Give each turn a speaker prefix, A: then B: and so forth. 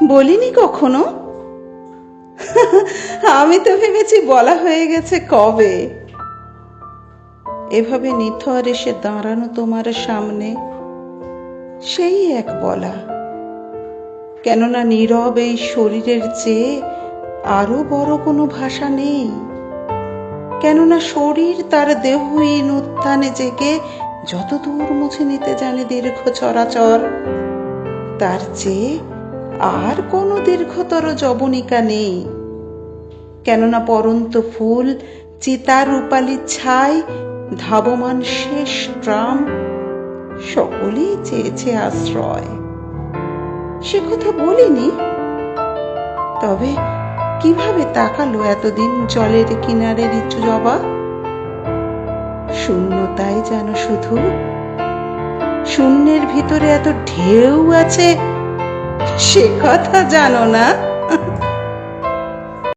A: বলিনি কখনো? আমি তো ভেবেছি বলা হয়ে গেছে কবে। এভাবে নিথর এসে দাঁড়ানো তোমার সামনে, সেই এক বলা। কেননা নীরব এই শরীরের চেয়ে আরো বড় কোনো ভাষা নেই। কেননা শরীর তার দেহহীন উত্থানে জেগে যত দূর মুছে নিতে জানে দীর্ঘ চরাচর, তার চেয়ে আর কোনো দীর্ঘতর যবনিকা নেই। কেননা পরন্ত ফুল, চিতার রূপালি ছাই, ধাবমান শেষ ট্রাম, সকলেই চেয়েছে আশ্রয়। সে কথা বলিনি, তবে কিভাবে তাকালো এতদিন জলের কিনারে নিচু জবা? শূন্যতাই যেন শুধু। শূন্যের ভিতরে এত ঢেউ আছে, সে কথা জানো না?